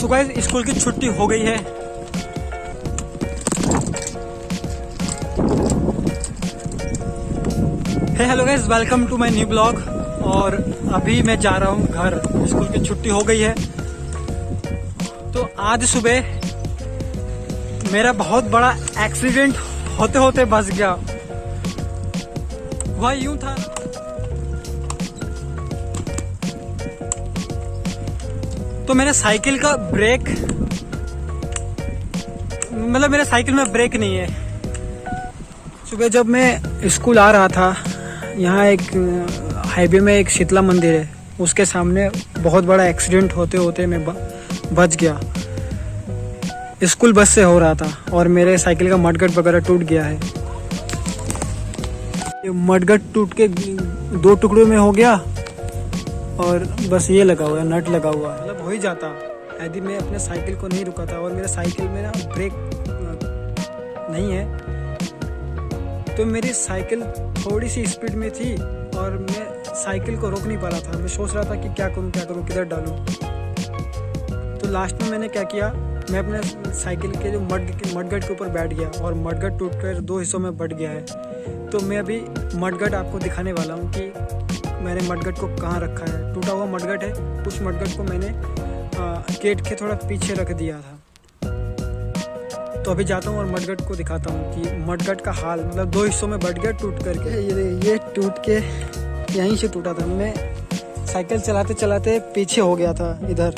So guys school की छुट्टी हो गई है। Hello guys, welcome to my new blog. और अभी मैं जा रहा हूँ घर, स्कूल की छुट्टी हो गई है। तो आज सुबह मेरा बहुत बड़ा एक्सीडेंट होते होते बच गया। वह यूं था, तो मेरे साइकिल का ब्रेक, मतलब मेरे साइकिल में ब्रेक नहीं है। सुबह जब मैं स्कूल आ रहा था, यहाँ एक हाईवे में एक शीतला मंदिर है, उसके सामने बहुत बड़ा एक्सीडेंट होते होते मैं बच गया। स्कूल बस से हो रहा था और मेरे साइकिल का मडगार्ड वगैरह टूट गया है। ये मडगार्ड टूट के 2 टुकड़ों में हो गया और बस ये लगा हुआ है, नट लगा हुआ है। मतलब हो ही जाता यदि मैं अपने साइकिल को नहीं रुका था। और मेरे साइकिल में ना ब्रेक नहीं है, तो मेरी साइकिल थोड़ी सी स्पीड में थी और मैं साइकिल को रोक नहीं पा रहा था। मैं सोच रहा था कि क्या करूं, किधर डालूं। तो लास्ट में मैंने क्या किया, मैं अपने साइकिल के जो मडगार्ड के ऊपर बैठ गया और मडगार्ड टूटकर 2 हिस्सों में बट गया है। तो मैं अभी मडगार्ड आपको दिखाने वाला हूँ कि मैंने मडगार्ड को कहाँ रखा है। टूटा हुआ मडगार्ड है, उस मडगार्ड को मैंने गेट के थोड़ा पीछे रख दिया था। तो अभी जाता हूँ और मडगार्ड को दिखाता हूँ कि मडगार्ड का हाल, मतलब 2 हिस्सों में बट गया टूट करके। ये टूट के यहीं से टूटा था। मैं साइकिल चलाते चलाते पीछे हो गया था इधर,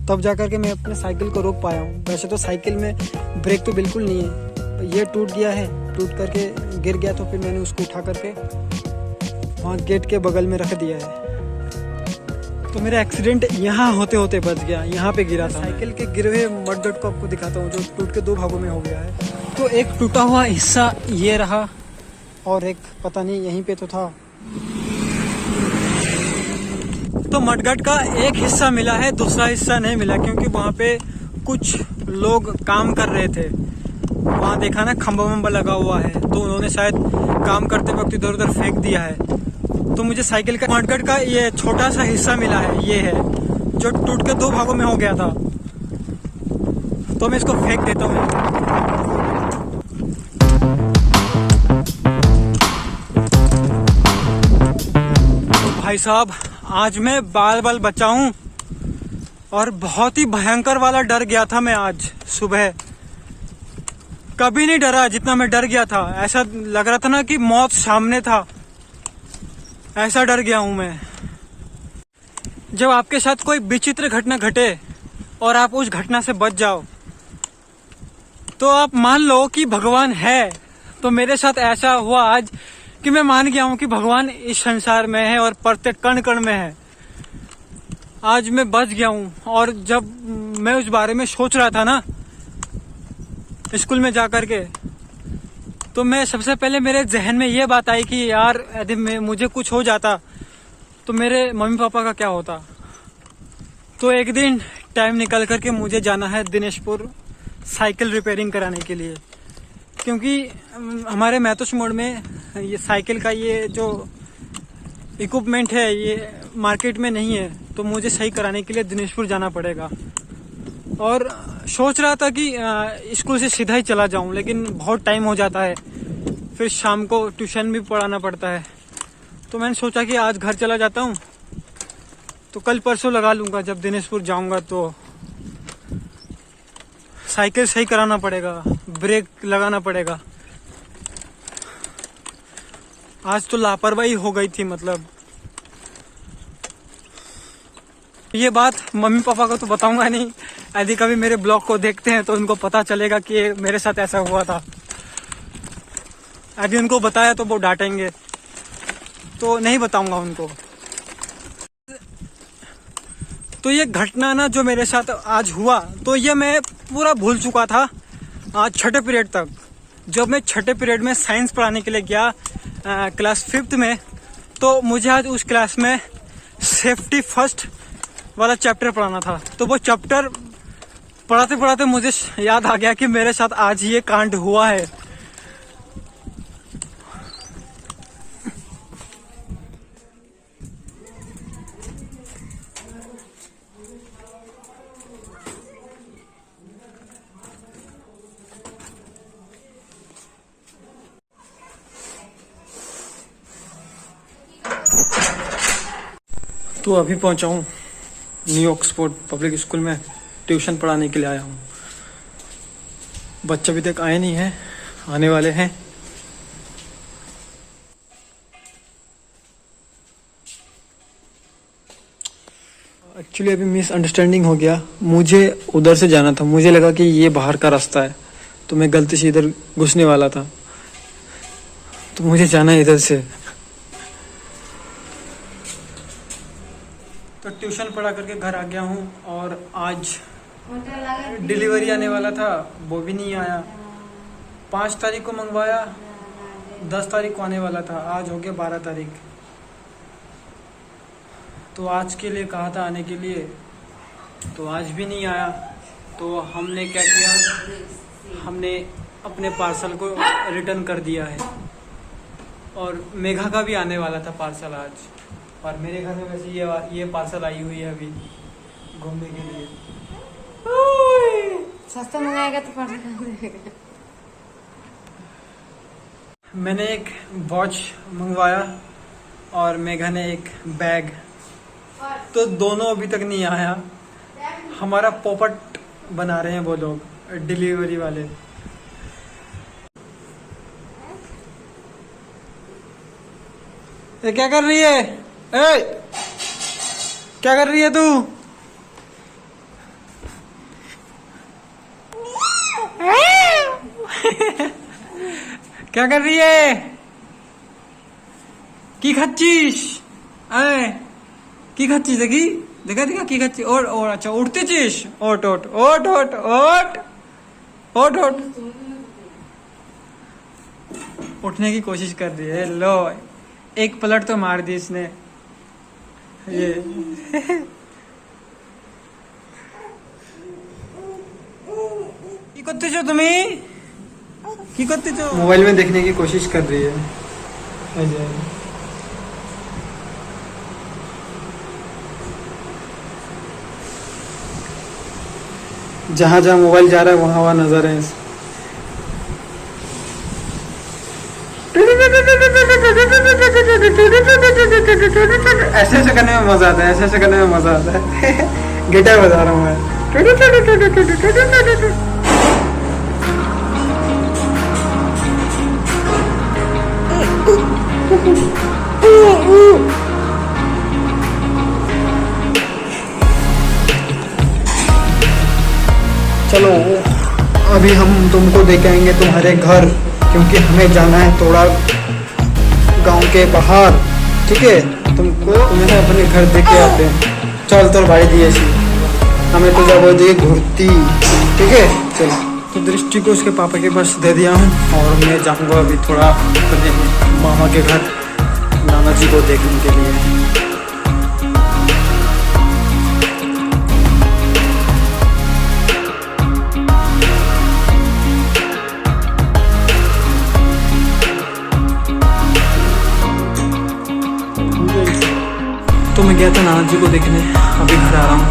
तब जा करके मैं अपने साइकिल को रोक पाया हूँ। वैसे तो साइकिल में ब्रेक तो बिल्कुल नहीं है। ये टूट गया है, टूट करके गिर गया, तो फिर मैंने उसको उठा करके वहाँ गेट के बगल में रख दिया है। तो मेरा एक्सीडेंट यहाँ होते होते बच गया, यहाँ पे गिरा था। साइकिल के गिरे हुए मडगार्ड को आपको दिखाता हूँ, जो टूट के 2 भागों में हो गया है। तो एक टूटा हुआ हिस्सा ये रहा और एक पता नहीं यहीं पे तो था। तो मडगार्ड का एक हिस्सा मिला है, दूसरा हिस्सा नहीं मिला, क्योंकि वहाँ पे कुछ लोग काम कर रहे थे। वहाँ देखा ना खंबा वंबा लगा हुआ है, तो उन्होंने शायद काम करते वक्त इधर उधर फेंक दिया है। तो मुझे साइकिल का मडगार्ड का ये छोटा सा हिस्सा मिला है, ये है जो टूट के 2 भागों में हो गया था। तो मैं इसको फेंक देता हूँ। तो भाई साहब, आज मैं बाल बचा हूँ और बहुत ही भयंकर वाला डर गया था मैं आज सुबह। कभी नहीं डरा जितना मैं डर गया था। ऐसा लग रहा था ना कि मौत सामने था, ऐसा डर गया हूं मैं। जब आपके साथ कोई विचित्र घटना घटे और आप उस घटना से बच जाओ, तो आप मान लो कि भगवान है। तो मेरे साथ ऐसा हुआ आज कि मैं मान गया हूं कि भगवान इस संसार में है और प्रत्येक कण कण में है। आज मैं बच गया हूं। और जब मैं उस बारे में सोच रहा था ना स्कूल में जाकर के, तो मैं सबसे पहले मेरे जहन में ये बात आई कि यार यदि मुझे कुछ हो जाता तो मेरे मम्मी पापा का क्या होता। तो एक दिन टाइम निकल करके मुझे जाना है दिनेशपुर साइकिल रिपेयरिंग कराने के लिए, क्योंकि हमारे मैथुस मोड़ में ये साइकिल का ये जो इक्विपमेंट है ये मार्केट में नहीं है। तो मुझे सही कराने के लिए दिनेशपुर जाना पड़ेगा। और सोच रहा था कि स्कूल से सीधा ही चला जाऊं, लेकिन बहुत टाइम हो जाता है, फिर शाम को ट्यूशन भी पढ़ाना पड़ता है। तो मैंने सोचा कि आज घर चला जाता हूं, तो कल परसों लगा लूंगा। जब दिनेशपुर जाऊंगा तो साइकिल सही कराना पड़ेगा, ब्रेक लगाना पड़ेगा। आज तो लापरवाही हो गई थी। मतलब ये बात मम्मी पापा को तो बताऊंगा नहीं, यदि कभी मेरे ब्लॉग को देखते हैं तो उनको पता चलेगा कि मेरे साथ ऐसा हुआ था। यदि उनको बताया तो वो डांटेंगे, तो नहीं बताऊंगा उनको। तो ये घटना ना जो मेरे साथ आज हुआ, तो ये मैं पूरा भूल चुका था आज 6ठे पीरियड तक। जब मैं 6ठे पीरियड में साइंस पढ़ाने के लिए गया क्लास 5th में, तो मुझे आज उस क्लास में सेफ्टी फर्स्ट वाला चैप्टर पढ़ाना था। तो वो चैप्टर पढ़ाते पढ़ाते मुझे याद आ गया कि मेरे साथ आज ये कांड हुआ है। तो अभी पहुंचा हूँ न्यू ऑक्सफोर्ड पब्लिक स्कूल में, ट्यूशन पढ़ाने के लिए आया हूँ। बच्चे अभी तक आए नहीं हैं, आने वाले हैं। एक्चुअली अभी मिसअंडरस्टैंडिंग हो गया, मुझे उधर से जाना था, मुझे लगा कि ये बाहर का रास्ता है, तो मैं गलती से इधर घुसने वाला था, तो मुझे जाना है इधर से। तो ट्यूशन पढ़ा करके घर आ गया हूँ और आज डिलीवरी आने वाला था, वो भी नहीं आया। 5 तारीख को मंगवाया, 10 तारीख को आने वाला था, आज हो गया 12 तारीख। तो आज के लिए कहा था आने के लिए, तो आज भी नहीं आया। तो हमने क्या किया, हमने अपने पार्सल को रिटर्न कर दिया है। और मेघा का भी आने वाला था पार्सल आज, और मेरे घर में वैसे ये पार्सल आई हुई है अभी घूमने के लिए। सस्ता मंगाएगा तो पार्सल। मैंने एक वॉच मंगवाया और मेघा ने एक बैग, तो दोनों अभी तक नहीं आया। हमारा पोपट बना रहे हैं वो लोग, डिलीवरी वाले। ये क्या कर रही है? ए, क्या कर रही है तू? क्या कर रही है? की खाচ্ছিস? की खाচ্ছিস? देखी देखा देखा की खाচ্ছিস? और अच्छा उठतेছিস? ओट ओट ओट ओट ओट ओट ओट उठने की कोशिश कर रही है। लो, एक पलट तो मार दी इसने। ये की করতেছো তুমি? की করতেছো? मोबाइल में देखने की कोशिश कर रही है। जहाँ जहाँ मोबाइल जा रहा है वहाँ वहाँ नजर है। ऐसे ऐसे करने में मजा आता है, ऐसे ऐसे करने में मजा आता है। गिटार बजा रहा हूँ मैं। चलो अभी हम तुमको देख आएंगे तुम्हारे घर, क्योंकि हमें जाना है थोड़ा गांव के बाहर। ठीक है, तुम्हें अपने घर देख के आते हैं। चल तो भाई दिए हमें तो जब दिए घुरती। ठीक है चल। तो दृष्टि को उसके पापा के पास दे दिया हूँ और मैं जाऊँगा अभी थोड़ा अपने मामा के घर नाना जी को देखने के लिए। तो मैं गया था नाना जी को देखने, अभी घर आ रहा हूँ।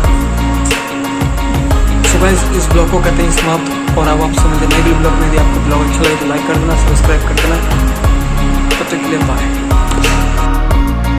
सो गाइस, इस ब्लॉग को करते हैं समाप्त, और अब आप समझ नए ब्लॉग में। यदि आपको ब्लॉग अच्छा लगे तो लाइक कर देना, सब्सक्राइब कर देना। तब तक के लिए बाय।